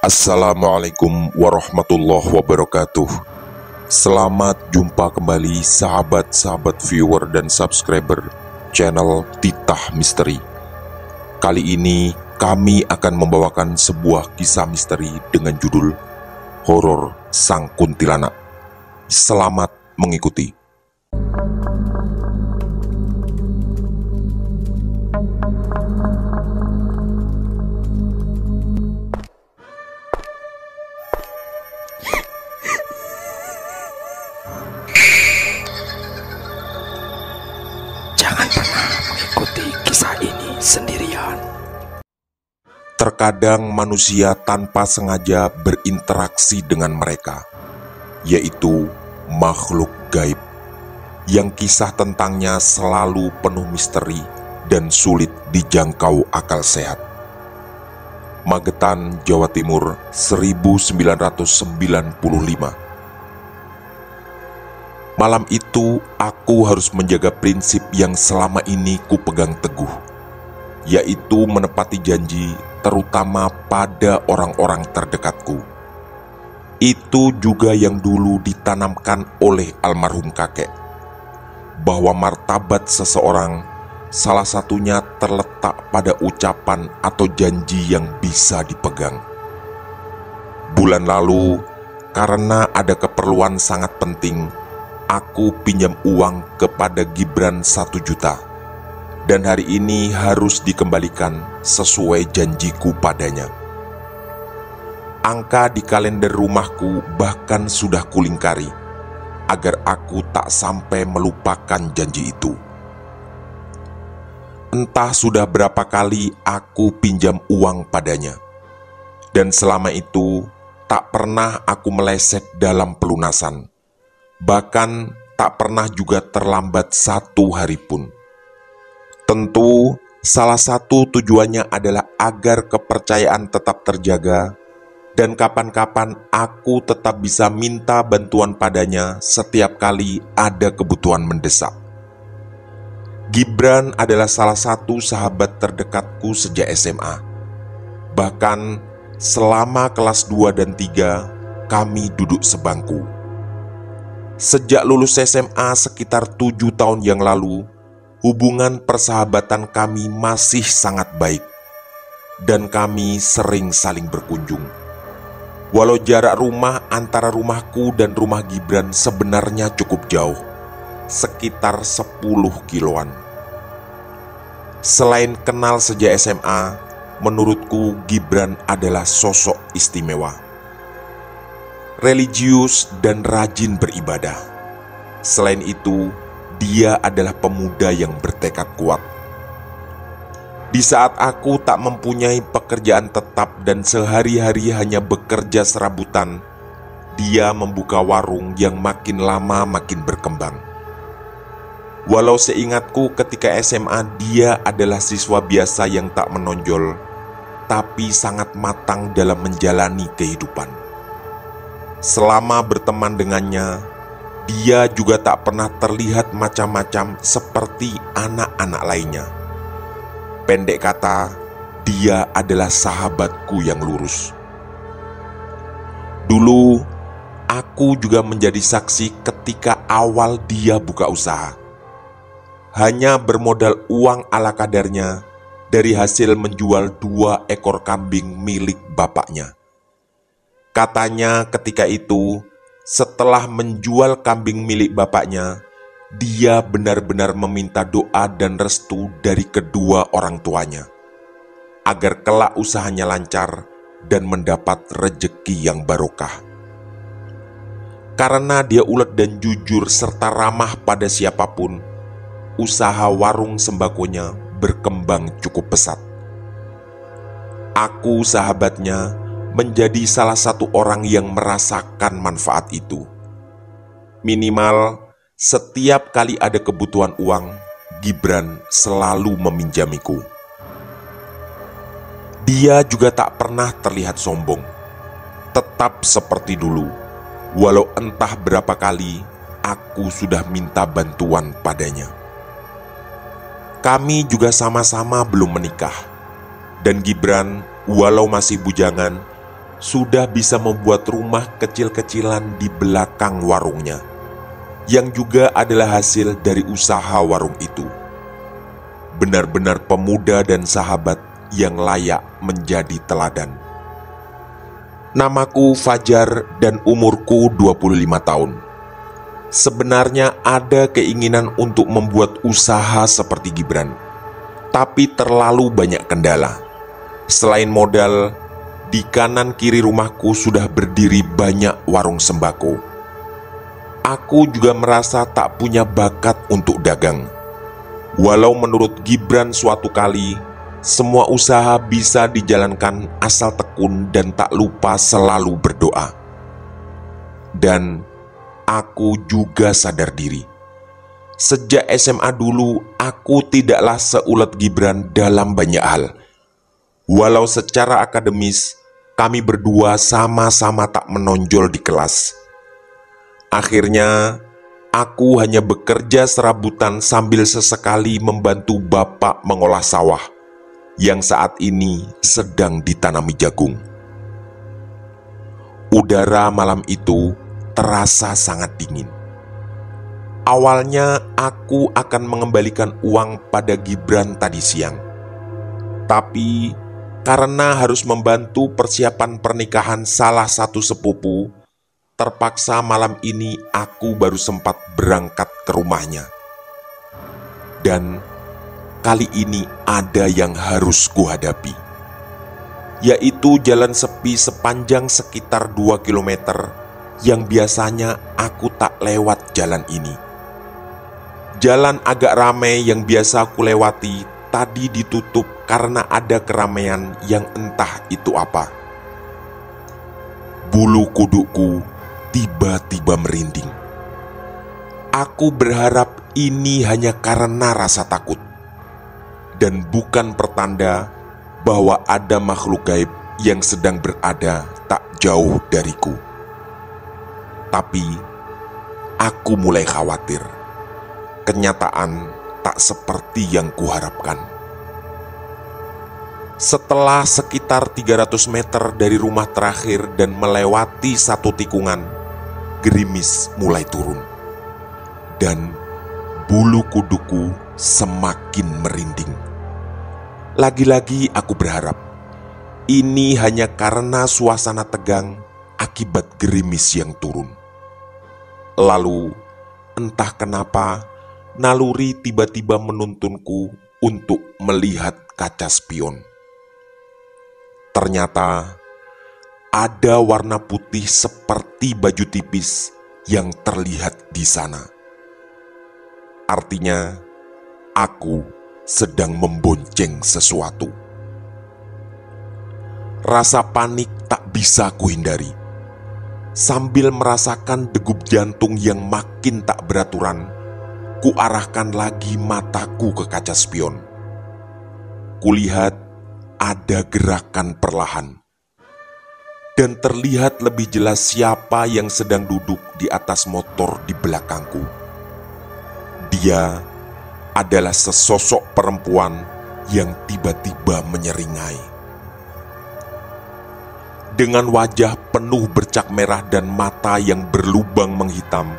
Assalamualaikum warahmatullahi wabarakatuh. Selamat jumpa kembali sahabat-sahabat viewer dan subscriber channel Titah Misteri. Kali ini kami akan membawakan sebuah kisah misteri dengan judul Horor Sang Kuntilanak. Selamat mengikuti. Jangan pernah mengikuti kisah ini sendirian. Terkadang manusia tanpa sengaja berinteraksi dengan mereka, yaitu makhluk gaib, yang kisah tentangnya selalu penuh misteri dan sulit dijangkau akal sehat. Magetan, Jawa Timur, 1995. Malam itu, aku harus menjaga prinsip yang selama ini kupegang teguh, yaitu menepati janji, terutama pada orang-orang terdekatku. Itu juga yang dulu ditanamkan oleh almarhum kakek, bahwa martabat seseorang salah satunya terletak pada ucapan atau janji yang bisa dipegang. Bulan lalu, karena ada keperluan sangat penting, aku pinjam uang kepada Gibran 1 juta, dan hari ini harus dikembalikan sesuai janjiku padanya. Angka di kalender rumahku bahkan sudah kulingkari, agar aku tak sampai melupakan janji itu. Entah sudah berapa kali aku pinjam uang padanya, dan selama itu tak pernah aku meleset dalam pelunasan. Bahkan tak pernah juga terlambat 1 hari pun. Tentu salah satu tujuannya adalah agar kepercayaan tetap terjaga, dan kapan-kapan aku tetap bisa minta bantuan padanya setiap kali ada kebutuhan mendesak. Gibran adalah salah satu sahabat terdekatku sejak SMA. Bahkan selama kelas 2 dan 3 kami duduk sebangku. Sejak lulus SMA sekitar 7 tahun yang lalu, hubungan persahabatan kami masih sangat baik, dan kami sering saling berkunjung. Walau jarak rumah antara rumahku dan rumah Gibran sebenarnya cukup jauh, sekitar 10 kiloan. Selain kenal sejak SMA, menurutku Gibran adalah sosok istimewa. Religius dan rajin beribadah. Selain itu, dia adalah pemuda yang bertekad kuat. Di saat aku tak mempunyai pekerjaan tetap dan sehari-hari hanya bekerja serabutan, dia membuka warung yang makin lama makin berkembang. Walau seingatku ketika SMA dia adalah siswa biasa yang tak menonjol, tapi sangat matang dalam menjalani kehidupan. Selama berteman dengannya, dia juga tak pernah terlihat macam-macam seperti anak-anak lainnya. Pendek kata, dia adalah sahabatku yang lurus. Dulu, aku juga menjadi saksi ketika awal dia buka usaha. Hanya bermodal uang ala kadarnya dari hasil menjual 2 ekor kambing milik bapaknya. Katanya ketika itu, setelah menjual kambing milik bapaknya, dia benar-benar meminta doa dan restu dari kedua orang tuanya, agar kelak usahanya lancar dan mendapat rejeki yang barokah. Karena dia ulet dan jujur serta ramah pada siapapun, usaha warung sembakonya berkembang cukup pesat. Aku, sahabatnya, menjadi salah satu orang yang merasakan manfaat itu. Minimal, setiap kali ada kebutuhan uang, Gibran selalu meminjamiku. Dia juga tak pernah terlihat sombong, tetap seperti dulu, walau entah berapa kali aku sudah minta bantuan padanya. Kami juga sama-sama belum menikah, dan Gibran, walau masih bujangan, sudah bisa membuat rumah kecil-kecilan di belakang warungnya, yang juga adalah hasil dari usaha warung itu. Benar-benar pemuda dan sahabat yang layak menjadi teladan. Namaku Fajar dan umurku 25 tahun. Sebenarnya ada keinginan untuk membuat usaha seperti Gibran, tapi terlalu banyak kendala. Selain modal, di kanan kiri rumahku sudah berdiri banyak warung sembako. Aku juga merasa tak punya bakat untuk dagang. Walau menurut Gibran suatu kali, semua usaha bisa dijalankan asal tekun dan tak lupa selalu berdoa. Dan aku juga sadar diri. Sejak SMA dulu, aku tidaklah seulet Gibran dalam banyak hal. Walau secara akademis, kami berdua sama-sama tak menonjol di kelas. Akhirnya, aku hanya bekerja serabutan sambil sesekali membantu bapak mengolah sawah yang saat ini sedang ditanami jagung. Udara malam itu terasa sangat dingin. Awalnya aku akan mengembalikan uang pada Gibran tadi siang. Tapi karena harus membantu persiapan pernikahan salah satu sepupu, terpaksa malam ini aku baru sempat berangkat ke rumahnya. Dan kali ini ada yang harus kuhadapi, yaitu jalan sepi sepanjang sekitar 2 km yang biasanya aku tak lewat jalan ini. Jalan agak ramai yang biasa aku lewati tadi ditutup karena ada keramaian yang entah itu apa. Bulu kudukku tiba-tiba merinding. Aku berharap ini hanya karena rasa takut dan bukan pertanda bahwa ada makhluk gaib yang sedang berada tak jauh dariku. Tapi aku mulai khawatir. Kenyataan tak seperti yang kuharapkan. Setelah sekitar 300 meter dari rumah terakhir dan melewati satu tikungan, gerimis mulai turun. Dan bulu kuduku semakin merinding. Lagi-lagi aku berharap ini hanya karena suasana tegang akibat gerimis yang turun. Lalu entah kenapa naluri tiba-tiba menuntunku untuk melihat kaca spion. Ternyata ada warna putih seperti baju tipis yang terlihat di sana. Artinya aku sedang membonceng sesuatu. Rasa panik tak bisa kuhindari. Sambil merasakan degup jantung yang makin tak beraturan, kuarahkan lagi mataku ke kaca spion. Kulihat ada gerakan perlahan. Dan terlihat lebih jelas siapa yang sedang duduk di atas motor di belakangku. Dia adalah sesosok perempuan yang tiba-tiba menyeringai. Dengan wajah penuh bercak merah dan mata yang berlubang menghitam,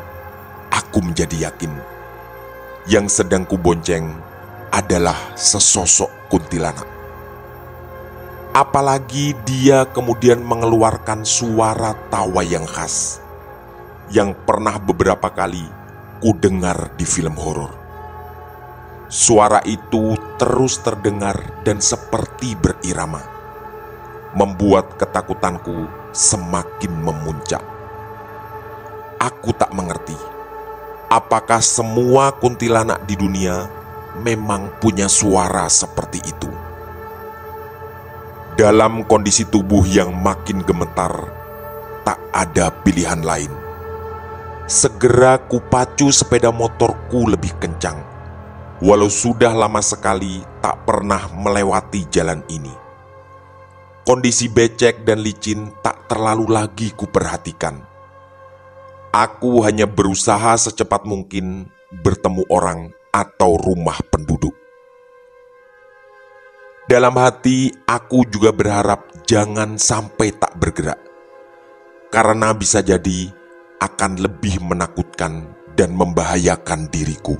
aku menjadi yakin yang sedang kubonceng adalah sesosok kuntilanak. Apalagi dia kemudian mengeluarkan suara tawa yang khas, yang pernah beberapa kali kudengar di film horor. Suara itu terus terdengar dan seperti berirama, membuat ketakutanku semakin memuncak. Aku tak mengerti, apakah semua kuntilanak di dunia memang punya suara seperti itu. Dalam kondisi tubuh yang makin gemetar, tak ada pilihan lain. Segera kupacu sepeda motorku lebih kencang, walau sudah lama sekali tak pernah melewati jalan ini. Kondisi becek dan licin tak terlalu lagi kuperhatikan. Aku hanya berusaha secepat mungkin bertemu orang atau rumah penduduk. Dalam hati aku juga berharap jangan sampai tak bergerak, karena bisa jadi akan lebih menakutkan dan membahayakan diriku.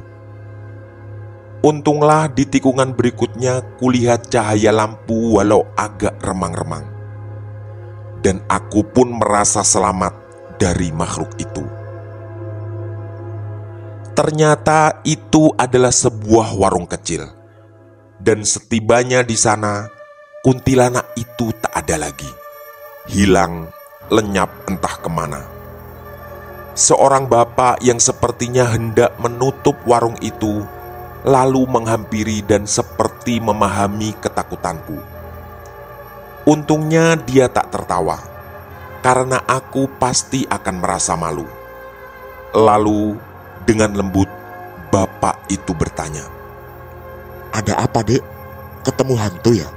Untunglah di tikungan berikutnya kulihat cahaya lampu walau agak remang-remang, dan aku pun merasa selamat dari makhluk itu. Ternyata itu adalah sebuah warung kecil, dan setibanya di sana, kuntilanak itu tak ada lagi, hilang, lenyap entah kemana. Seorang bapak yang sepertinya hendak menutup warung itu lalu menghampiri dan seperti memahami ketakutanku. Untungnya dia tak tertawa, karena aku pasti akan merasa malu. Lalu dengan lembut bapak itu bertanya, "Ada apa, Dek? Ketemu hantu ya?"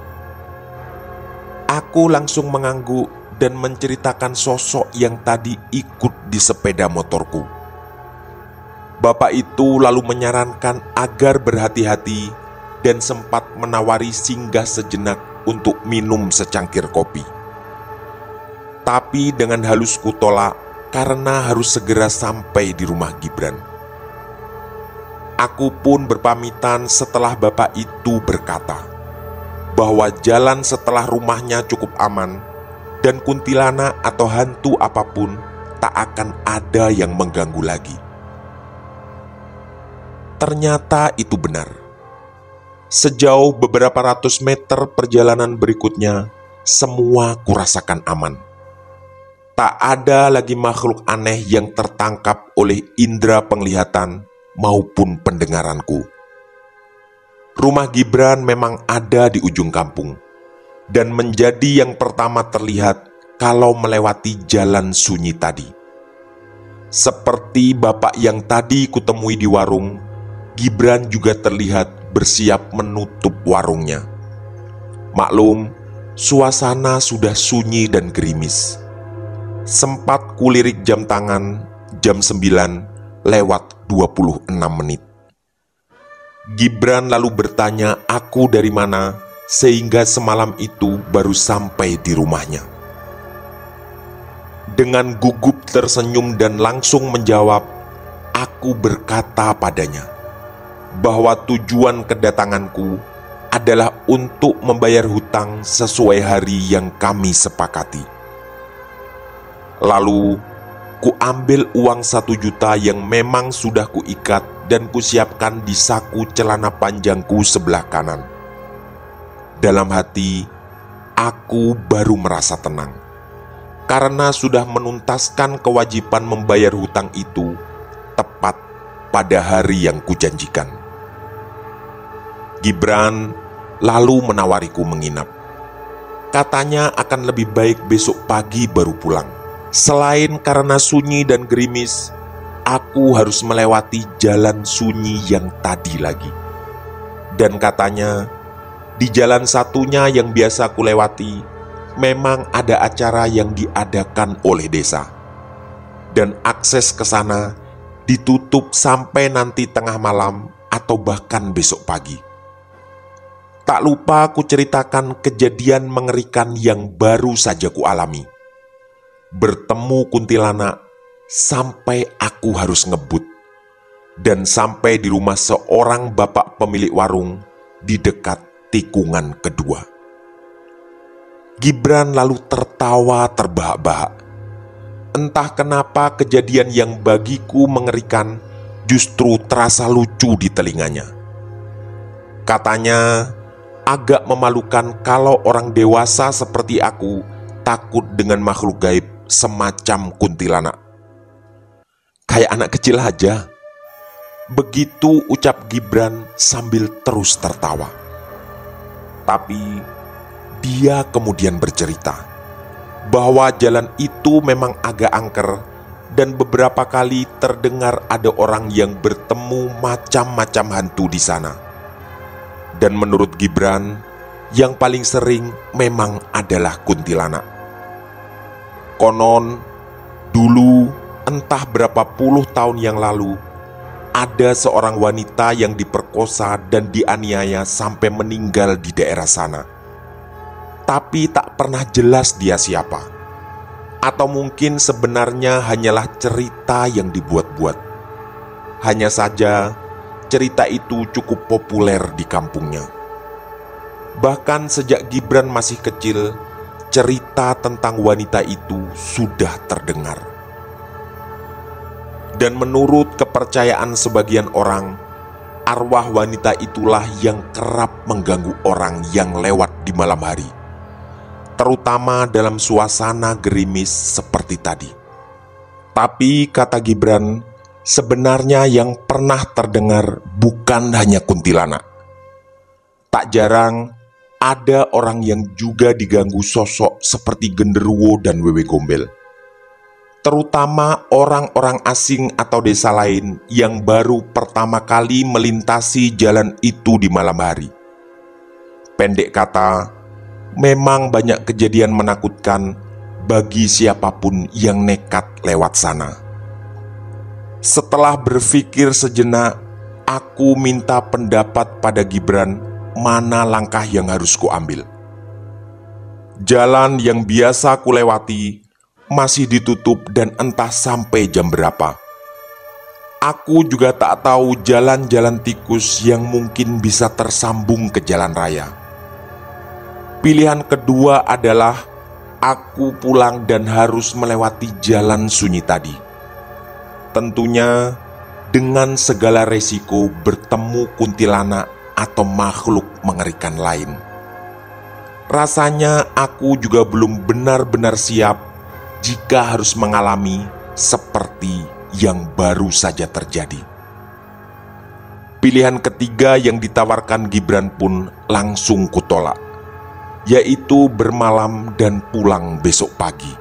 Aku langsung mengangguk dan menceritakan sosok yang tadi ikut di sepeda motorku. Bapak itu lalu menyarankan agar berhati-hati dan sempat menawari singgah sejenak untuk minum secangkir kopi. Tapi dengan halus kutolak karena harus segera sampai di rumah Gibran. Aku pun berpamitan setelah bapak itu berkata bahwa jalan setelah rumahnya cukup aman dan kuntilanak atau hantu apapun tak akan ada yang mengganggu lagi. Ternyata itu benar. Sejauh beberapa ratus meter perjalanan berikutnya, semua kurasakan aman. Tak ada lagi makhluk aneh yang tertangkap oleh indera penglihatan maupun pendengaranku. Rumah Gibran memang ada di ujung kampung, dan menjadi yang pertama terlihat kalau melewati jalan sunyi tadi. Seperti bapak yang tadi kutemui di warung, Gibran juga terlihat bersiap menutup warungnya. Maklum, suasana sudah sunyi dan gerimis. Sempat kulirik jam tangan, jam 9:26. Gibran lalu bertanya aku dari mana, sehingga semalam itu baru sampai di rumahnya. Dengan gugup tersenyum dan langsung menjawab, aku berkata padanya bahwa tujuan kedatanganku adalah untuk membayar hutang sesuai hari yang kami sepakati. Lalu, kuambil uang 1 juta yang memang sudah kuikat dan kusiapkan di saku celana panjangku sebelah kanan. Dalam hati, aku baru merasa tenang, karena sudah menuntaskan kewajiban membayar hutang itu tepat pada hari yang kujanjikan. Gibran lalu menawariku menginap. Katanya akan lebih baik besok pagi baru pulang. Selain karena sunyi dan gerimis, aku harus melewati jalan sunyi yang tadi lagi. Dan katanya, di jalan satunya yang biasa aku lewati, memang ada acara yang diadakan oleh desa. Dan akses ke sana ditutup sampai nanti tengah malam atau bahkan besok pagi. Tak lupa ku ceritakan kejadian mengerikan yang baru saja ku alami. Bertemu kuntilanak sampai aku harus ngebut, dan sampai di rumah seorang bapak pemilik warung di dekat tikungan kedua. Gibran lalu tertawa terbahak-bahak. Entah kenapa kejadian yang bagiku mengerikan justru terasa lucu di telinganya. Katanya, agak memalukan kalau orang dewasa seperti aku takut dengan makhluk gaib semacam kuntilanak. Kayak anak kecil aja. Begitu ucap Gibran sambil terus tertawa. Tapi dia kemudian bercerita bahwa jalan itu memang agak angker dan beberapa kali terdengar ada orang yang bertemu macam-macam hantu di sana. Dan menurut Gibran, yang paling sering memang adalah kuntilanak. Konon, dulu entah berapa puluh tahun yang lalu, ada seorang wanita yang diperkosa dan dianiaya sampai meninggal di daerah sana. tapi tak pernah jelas dia siapa. Atau mungkin sebenarnya hanyalah cerita yang dibuat-buat. Hanya saja cerita itu cukup populer di kampungnya. Bahkan sejak Gibran masih kecil, cerita tentang wanita itu sudah terdengar. Dan menurut kepercayaan sebagian orang, arwah wanita itulah yang kerap mengganggu orang yang lewat di malam hari, terutama dalam suasana gerimis seperti tadi. Tapi kata Gibran, sebenarnya yang pernah terdengar bukan hanya kuntilanak. Tak jarang ada orang yang juga diganggu sosok seperti genderuwo dan wewe gombel. Terutama orang-orang asing atau desa lain yang baru pertama kali melintasi jalan itu di malam hari. Pendek kata, memang banyak kejadian menakutkan bagi siapapun yang nekat lewat sana. Setelah berpikir sejenak, aku minta pendapat pada Gibran mana langkah yang harus kuambil. Jalan yang biasa kulewati masih ditutup dan entah sampai jam berapa. Aku juga tak tahu jalan-jalan tikus yang mungkin bisa tersambung ke jalan raya. Pilihan kedua adalah aku pulang dan harus melewati jalan sunyi tadi. Tentunya dengan segala resiko bertemu kuntilanak atau makhluk mengerikan lain. Rasanya aku juga belum benar-benar siap jika harus mengalami seperti yang baru saja terjadi. Pilihan ketiga yang ditawarkan Gibran pun langsung kutolak, yaitu bermalam dan pulang besok pagi.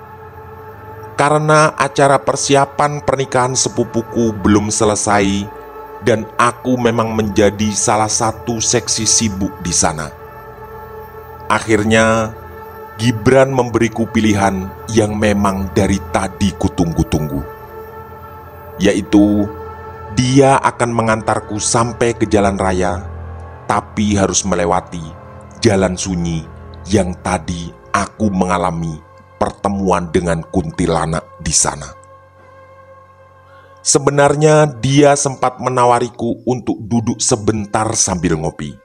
Karena acara persiapan pernikahan sepupuku belum selesai dan aku memang menjadi salah satu seksi sibuk di sana. Akhirnya Gibran memberiku pilihan yang memang dari tadi kutunggu-tunggu, yaitu dia akan mengantarku sampai ke jalan raya, tapi harus melewati jalan sunyi yang tadi aku mengalami pertemuan dengan kuntilanak di sana. Sebenarnya dia sempat menawariku untuk duduk sebentar sambil ngopi.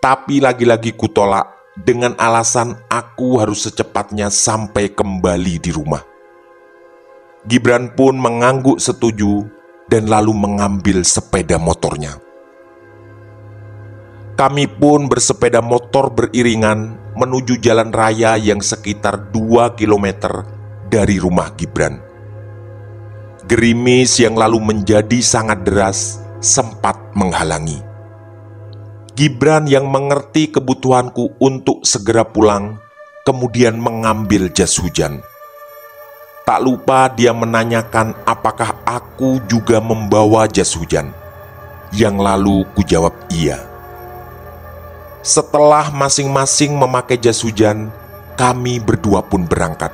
Tapi lagi-lagi kutolak dengan alasan aku harus secepatnya sampai kembali di rumah. Gibran pun mengangguk setuju dan lalu mengambil sepeda motornya. Kami pun bersepeda motor beriringan menuju jalan raya yang sekitar 2 km dari rumah Gibran. Gerimis yang lalu menjadi sangat deras sempat menghalangi. Gibran yang mengerti kebutuhanku untuk segera pulang, kemudian mengambil jas hujan. Tak lupa dia menanyakan apakah aku juga membawa jas hujan. Yang lalu kujawab iya. Setelah masing-masing memakai jas hujan, kami berdua pun berangkat.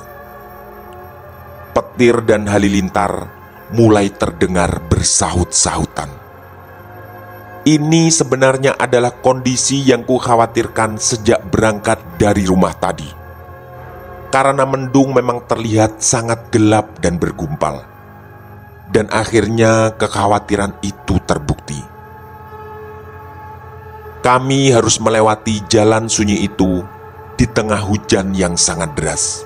Petir dan halilintar mulai terdengar bersahut-sahutan. Ini sebenarnya adalah kondisi yang kukhawatirkan sejak berangkat dari rumah tadi. Karena mendung memang terlihat sangat gelap dan bergumpal. Dan akhirnya kekhawatiran itu terbukti. Kami harus melewati jalan sunyi itu di tengah hujan yang sangat deras.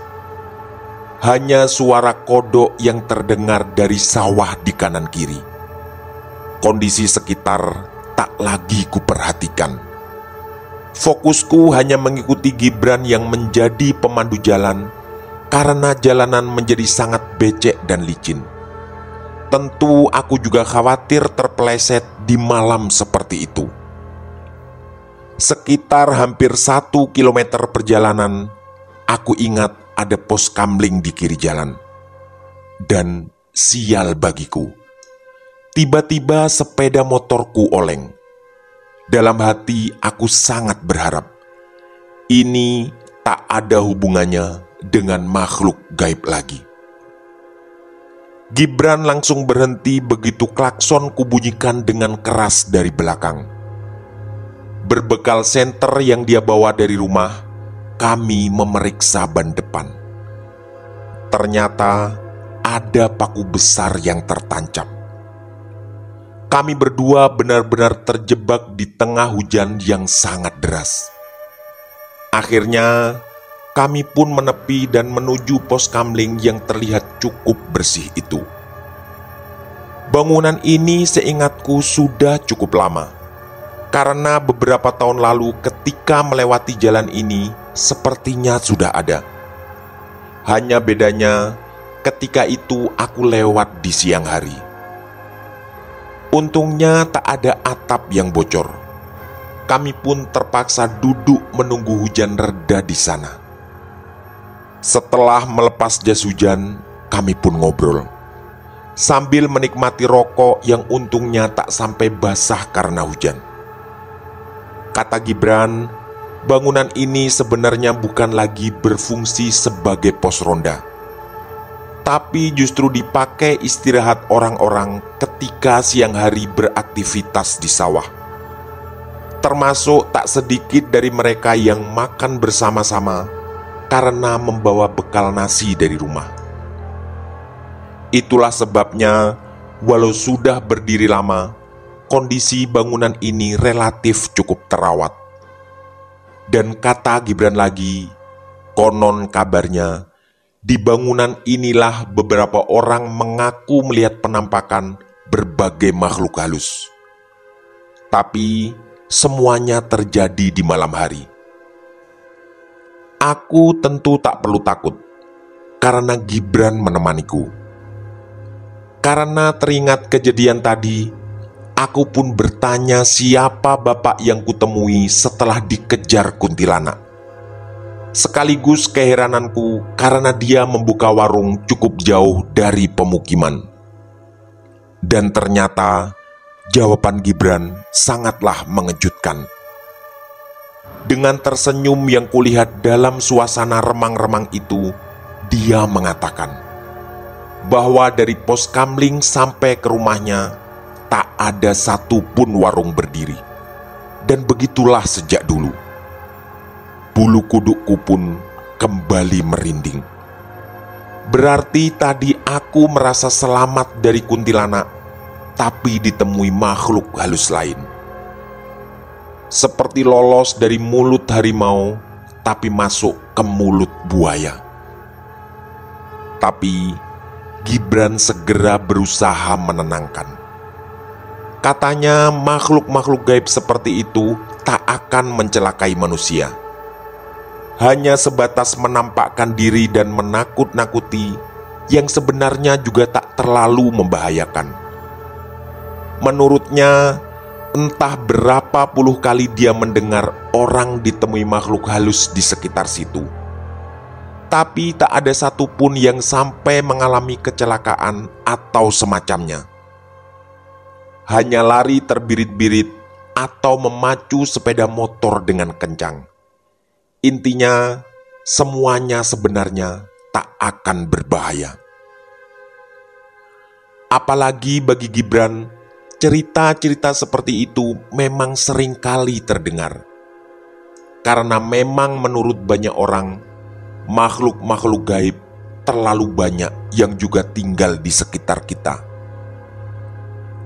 Hanya suara kodok yang terdengar dari sawah di kanan kiri. Kondisi sekitar tak lagi kuperhatikan. Fokusku hanya mengikuti Gibran yang menjadi pemandu jalan karena jalanan menjadi sangat becek dan licin. Tentu aku juga khawatir terpeleset di malam seperti itu. Sekitar hampir 1 kilometer perjalanan, aku ingat ada pos kamling di kiri jalan. Dan sial bagiku, tiba-tiba sepeda motorku oleng. Dalam hati aku sangat berharap ini tak ada hubungannya dengan makhluk gaib lagi. Gibran langsung berhenti begitu klakson kubunyikan dengan keras dari belakang. Berbekal senter yang dia bawa dari rumah, kami memeriksa ban depan. Ternyata ada paku besar yang tertancap. Kami berdua benar-benar terjebak di tengah hujan yang sangat deras. Akhirnya, kami pun menepi dan menuju pos kamling yang terlihat cukup bersih itu. Bangunan ini seingatku sudah cukup lama, karena beberapa tahun lalu ketika melewati jalan ini sepertinya sudah ada. Hanya bedanya ketika itu aku lewat di siang hari. Untungnya tak ada atap yang bocor. Kami pun terpaksa duduk menunggu hujan reda di sana. Setelah melepas jas hujan, kami pun ngobrol sambil menikmati rokok yang untungnya tak sampai basah karena hujan. Kata Gibran, bangunan ini sebenarnya bukan lagi berfungsi sebagai pos ronda, tapi justru dipakai istirahat orang-orang ketika siang hari beraktivitas di sawah. Termasuk tak sedikit dari mereka yang makan bersama-sama karena membawa bekal nasi dari rumah. Itulah sebabnya, walau sudah berdiri lama, kondisi bangunan ini relatif cukup terawat. Dan kata Gibran lagi, konon kabarnya, di bangunan inilah beberapa orang mengaku melihat penampakan berbagai makhluk halus. Tapi semuanya terjadi di malam hari. Aku tentu tak perlu takut, karena Gibran menemaniku. Karena teringat kejadian tadi, aku pun bertanya siapa bapak yang kutemui setelah dikejar kuntilanak. Sekaligus keherananku karena dia membuka warung cukup jauh dari pemukiman. Dan ternyata jawaban Gibran sangatlah mengejutkan. Dengan tersenyum yang kulihat dalam suasana remang-remang itu, dia mengatakan bahwa dari pos kamling sampai ke rumahnya tak ada satupun warung berdiri. Dan begitulah sejak dulu. Bulu kudukku pun kembali merinding. Berarti tadi aku merasa selamat dari kuntilanak, tapi ditemui makhluk halus lain. Seperti lolos dari mulut harimau, tapi masuk ke mulut buaya. Tapi Gibran segera berusaha menenangkan. Katanya makhluk-makhluk gaib seperti itu tak akan mencelakai manusia. Hanya sebatas menampakkan diri dan menakut-nakuti, yang sebenarnya juga tak terlalu membahayakan. Menurutnya, entah berapa puluh kali dia mendengar orang ditemui makhluk halus di sekitar situ. Tapi tak ada satupun yang sampai mengalami kecelakaan atau semacamnya. Hanya lari terbirit-birit atau memacu sepeda motor dengan kencang. Intinya, semuanya sebenarnya tak akan berbahaya. Apalagi bagi Gibran, cerita-cerita seperti itu memang sering kali terdengar. Karena memang menurut banyak orang, makhluk-makhluk gaib terlalu banyak yang juga tinggal di sekitar kita.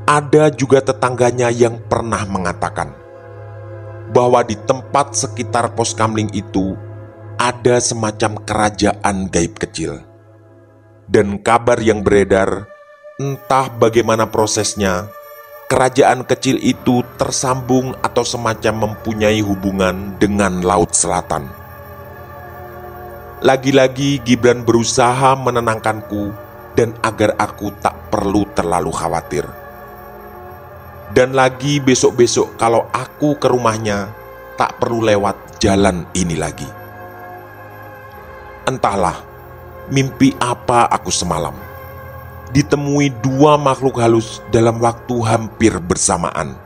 Ada juga tetangganya yang pernah mengatakan bahwa di tempat sekitar pos kamling itu ada semacam kerajaan gaib kecil. Dan kabar yang beredar, entah bagaimana prosesnya, kerajaan kecil itu tersambung atau semacam mempunyai hubungan dengan Laut Selatan. Lagi-lagi Gibran berusaha menenangkanku dan agar aku tak perlu terlalu khawatir. Dan lagi besok-besok kalau aku ke rumahnya, tak perlu lewat jalan ini lagi. Entahlah, mimpi apa aku semalam. Ditemui dua makhluk halus dalam waktu hampir bersamaan.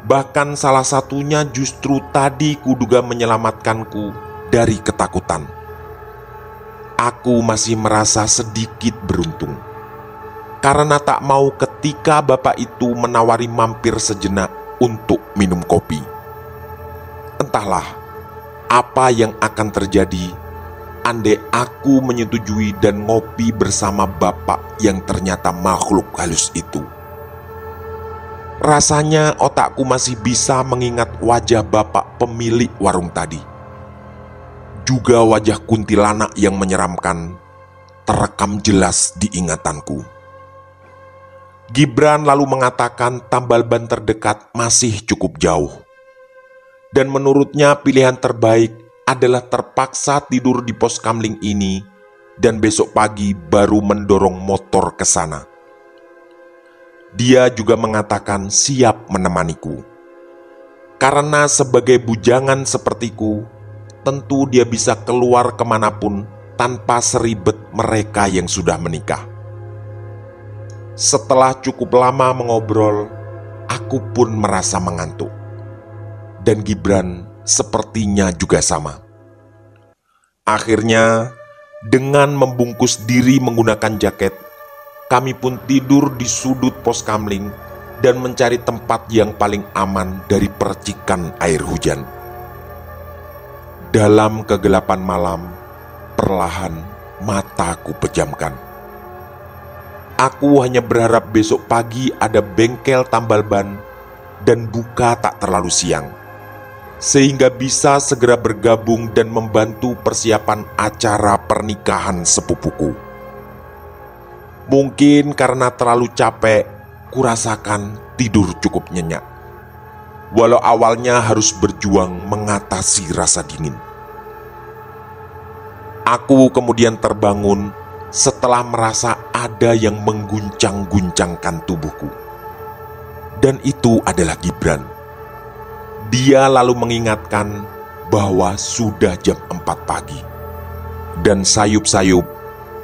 Bahkan salah satunya justru tadi kuduga menyelamatkanku dari ketakutan. Aku masih merasa sedikit beruntung, karena tak mau ketika bapak itu menawari mampir sejenak untuk minum kopi. Entahlah, apa yang akan terjadi andai aku menyetujui dan ngopi bersama bapak yang ternyata makhluk halus itu. Rasanya otakku masih bisa mengingat wajah bapak pemilik warung tadi. Juga wajah kuntilanak yang menyeramkan terekam jelas di ingatanku. Gibran lalu mengatakan tambal ban terdekat masih cukup jauh. Dan menurutnya pilihan terbaik adalah terpaksa tidur di pos kamling ini dan besok pagi baru mendorong motor ke sana. Dia juga mengatakan siap menemaniku. Karena sebagai bujangan sepertiku, tentu dia bisa keluar kemanapun tanpa seribet mereka yang sudah menikah. Setelah cukup lama mengobrol, aku pun merasa mengantuk. Dan Gibran sepertinya juga sama. Akhirnya, dengan membungkus diri menggunakan jaket, kami pun tidur di sudut pos kamling dan mencari tempat yang paling aman dari percikan air hujan. Dalam kegelapan malam, perlahan mataku pejamkan. Aku hanya berharap besok pagi ada bengkel tambal ban dan buka tak terlalu siang, sehingga bisa segera bergabung dan membantu persiapan acara pernikahan sepupuku. Mungkin karena terlalu capek, kurasakan tidur cukup nyenyak. Walau awalnya harus berjuang mengatasi rasa dingin. Aku kemudian terbangun setelah merasa ada yang mengguncang-guncangkan tubuhku. Dan itu adalah Gibran. Dia lalu mengingatkan bahwa sudah jam 4 pagi. Dan sayup-sayup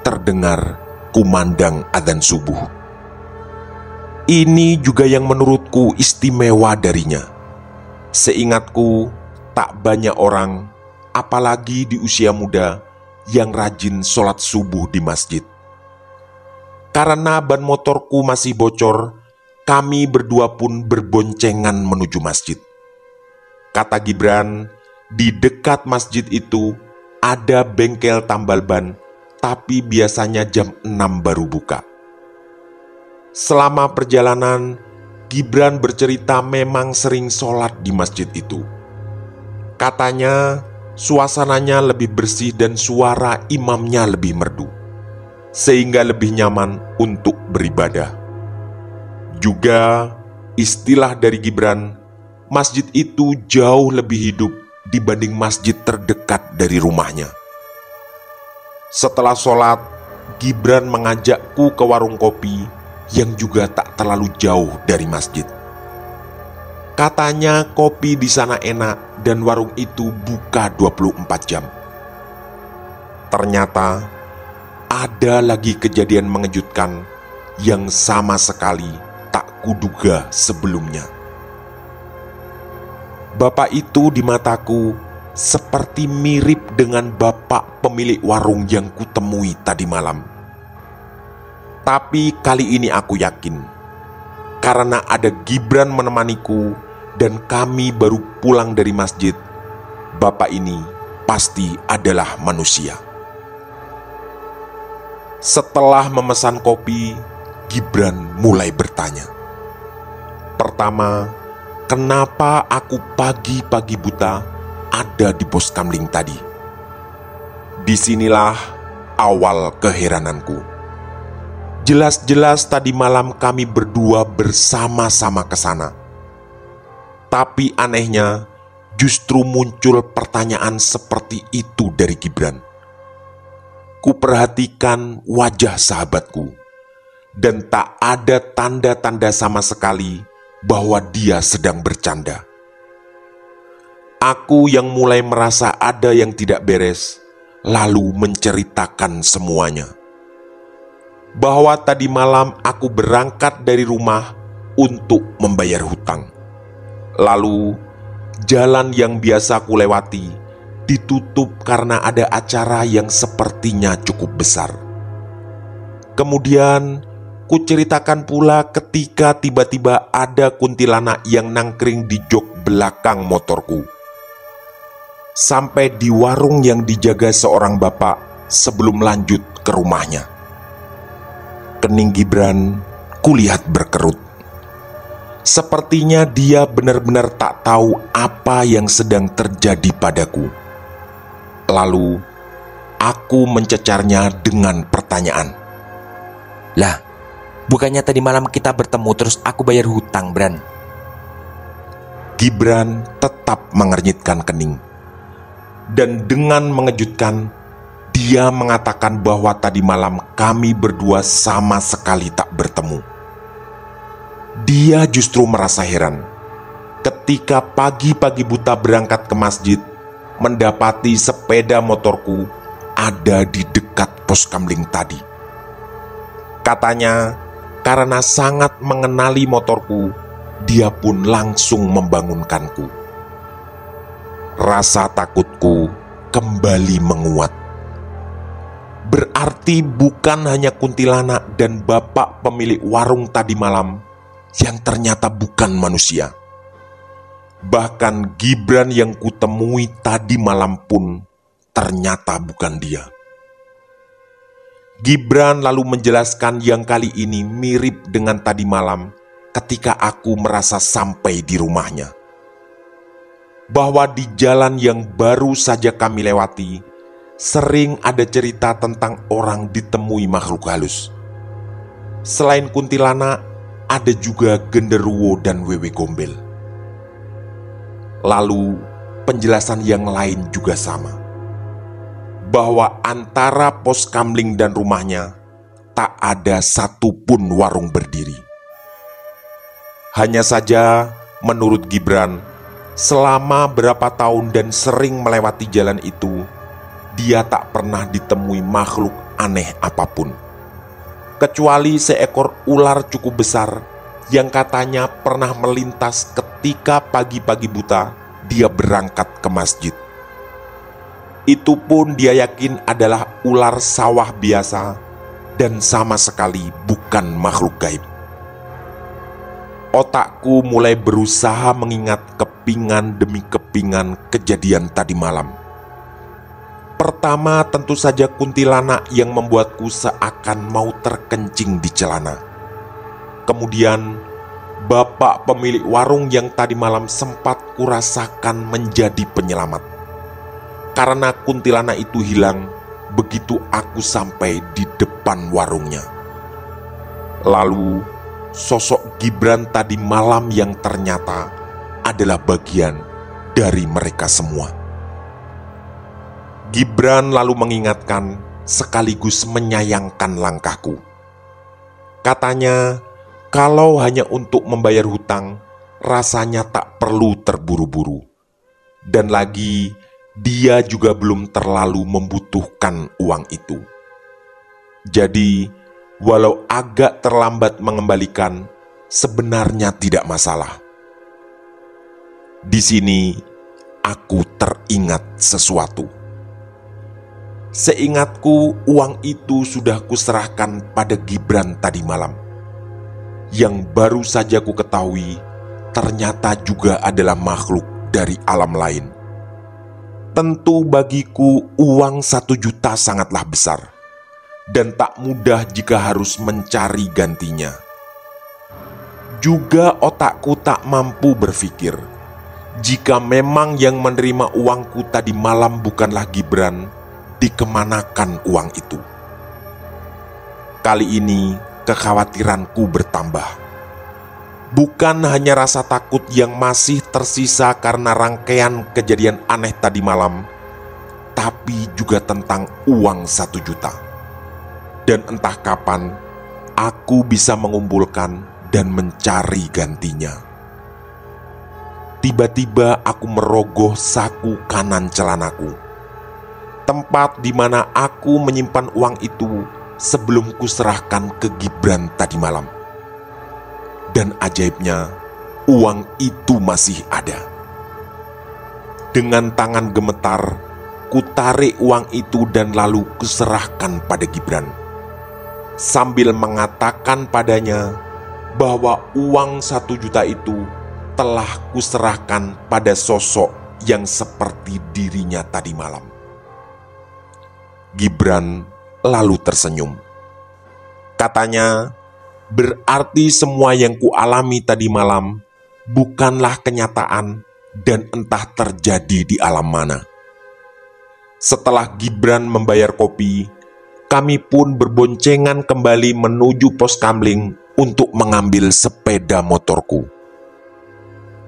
terdengar kumandang adzan subuh. Ini juga yang menurutku istimewa darinya. Seingatku, tak banyak orang, apalagi di usia muda, yang rajin sholat subuh di masjid. Karena ban motorku masih bocor, kami berdua pun berboncengan menuju masjid. Kata Gibran, di dekat masjid itu ada bengkel tambal ban, tapi biasanya jam 6 baru buka. Selama perjalanan, Gibran bercerita memang sering sholat di masjid itu. Katanya, suasananya lebih bersih dan suara imamnya lebih merdu, sehingga lebih nyaman untuk beribadah. Juga, istilah dari Gibran, masjid itu jauh lebih hidup dibanding masjid terdekat dari rumahnya. Setelah sholat, Gibran mengajakku ke warung kopi yang juga tak terlalu jauh dari masjid. Katanya kopi di sana enak dan warung itu buka 24 jam. Ternyata ada lagi kejadian mengejutkan yang sama sekali tak kuduga sebelumnya. Bapak itu di mataku seperti mirip dengan bapak pemilik warung yang kutemui tadi malam. Tapi kali ini aku yakin, karena ada Gibran menemaniku dan kami baru pulang dari masjid, bapak ini pasti adalah manusia. Setelah memesan kopi, Gibran mulai bertanya. Pertama, kenapa aku pagi-pagi buta ada di pos kamling tadi? Disinilah awal keherananku. Jelas-jelas tadi malam kami berdua bersama-sama ke sana. Tapi anehnya, justru muncul pertanyaan seperti itu dari Gibran. Kuperhatikan wajah sahabatku, dan tak ada tanda-tanda sama sekali bahwa dia sedang bercanda. Aku yang mulai merasa ada yang tidak beres, lalu menceritakan semuanya. Bahwa tadi malam aku berangkat dari rumah untuk membayar hutang. Lalu, jalan yang biasa aku lewati ditutup karena ada acara yang sepertinya cukup besar. Kemudian, kuceritakan pula ketika tiba-tiba ada kuntilanak yang nangkring di jok belakang motorku. sampai di warung yang dijaga seorang bapak sebelum lanjut ke rumahnya. Kening Gibran kulihat berkerut. Sepertinya dia benar-benar tak tahu apa yang sedang terjadi padaku. Lalu aku mencecarnya dengan pertanyaan. Lah, bukannya tadi malam kita bertemu terus aku bayar hutang, Bran? Gibran tetap mengernyitkan kening. Dan dengan mengejutkan, dia mengatakan bahwa tadi malam kami berdua sama sekali tak bertemu. Dia justru merasa heran ketika pagi-pagi buta berangkat ke masjid, mendapati sepeda motorku ada di dekat pos kamling tadi. Katanya, karena sangat mengenali motorku, dia pun langsung membangunkanku. Rasa takutku kembali menguat. Berarti bukan hanya kuntilanak dan bapak pemilik warung tadi malam yang ternyata bukan manusia. Bahkan Gibran yang kutemui tadi malam pun ternyata bukan dia. Gibran lalu menjelaskan yang kali ini mirip dengan tadi malam ketika aku merasa sampai di rumahnya. Bahwa di jalan yang baru saja kami lewati, sering ada cerita tentang orang ditemui makhluk halus. Selain kuntilanak, ada juga genderuwo dan wewe gombel. Lalu penjelasan yang lain juga sama, bahwa antara pos kamling dan rumahnya tak ada satupun warung berdiri. Hanya saja menurut Gibran, selama berapa tahun dan sering melewati jalan itu, dia tak pernah ditemui makhluk aneh apapun, kecuali seekor ular cukup besar yang katanya pernah melintas ketika pagi-pagi buta dia berangkat ke masjid. Itu pun dia yakin adalah ular sawah biasa dan sama sekali bukan makhluk gaib. Otakku mulai berusaha mengingat kepingan demi kepingan kejadian tadi malam. Pertama tentu saja kuntilanak yang membuatku seakan mau terkencing di celana. Kemudian bapak pemilik warung yang tadi malam sempat kurasakan menjadi penyelamat. Karena kuntilanak itu hilang begitu aku sampai di depan warungnya. Lalu sosok Gibran tadi malam yang ternyata adalah bagian dari mereka semua. Gibran lalu mengingatkan sekaligus menyayangkan langkahku. Katanya, kalau hanya untuk membayar hutang, rasanya tak perlu terburu-buru. Dan lagi, dia juga belum terlalu membutuhkan uang itu. Jadi, walau agak terlambat mengembalikan, sebenarnya tidak masalah. Di sini, aku teringat sesuatu. Seingatku, uang itu sudah kuserahkan pada Gibran tadi malam. Yang baru saja ku ketahui, ternyata juga adalah makhluk dari alam lain. Tentu bagiku uang 1 juta sangatlah besar, dan tak mudah jika harus mencari gantinya. Juga otakku tak mampu berpikir, jika memang yang menerima uangku tadi malam bukanlah Gibran, dikemanakan uang itu. Kali ini kekhawatiranku bertambah. Bukan hanya rasa takut yang masih tersisa karena rangkaian kejadian aneh tadi malam, tapi juga tentang uang 1 juta. Dan entah kapan aku bisa mengumpulkan dan mencari gantinya. Tiba-tiba aku merogoh saku kanan celanaku, tempat di mana aku menyimpan uang itu sebelum kuserahkan ke Gibran tadi malam. Dan ajaibnya, uang itu masih ada. Dengan tangan gemetar, kutarik uang itu dan lalu kuserahkan pada Gibran, sambil mengatakan padanya bahwa uang 1 juta itu telah kuserahkan pada sosok yang seperti dirinya tadi malam. Gibran lalu tersenyum. Katanya, berarti semua yang kualami tadi malam bukanlah kenyataan dan entah terjadi di alam mana. Setelah Gibran membayar kopi, kami pun berboncengan kembali menuju pos kamling untuk mengambil sepeda motorku.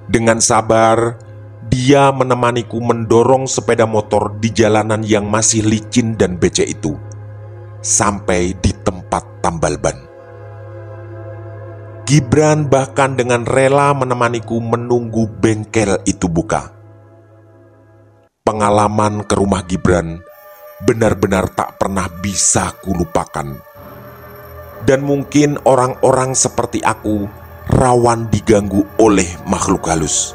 Dengan sabar, dia menemaniku mendorong sepeda motor di jalanan yang masih licin dan becek itu, sampai di tempat tambal ban. Gibran bahkan dengan rela menemaniku menunggu bengkel itu buka. Pengalaman ke rumah Gibran benar-benar tak pernah bisa kulupakan. Dan mungkin orang-orang seperti aku rawan diganggu oleh makhluk halus.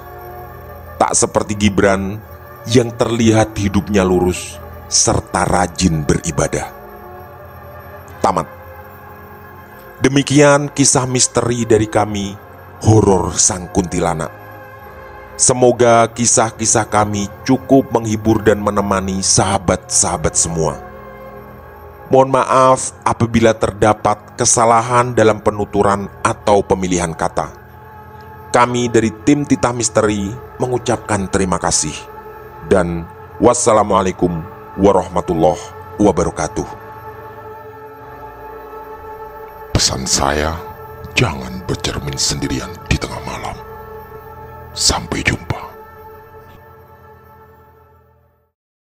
Tak seperti Gibran yang terlihat hidupnya lurus serta rajin beribadah. Tamat. Demikian kisah misteri dari kami, Horor Sang Kuntilanak. Semoga kisah-kisah kami cukup menghibur dan menemani sahabat-sahabat semua. Mohon maaf apabila terdapat kesalahan dalam penuturan atau pemilihan kata. Kami dari tim Titah Misteri mengucapkan terima kasih. Dan wassalamualaikum warahmatullahi wabarakatuh. Pesan saya, jangan bercermin sendirian di tengah malam. Sampai jumpa.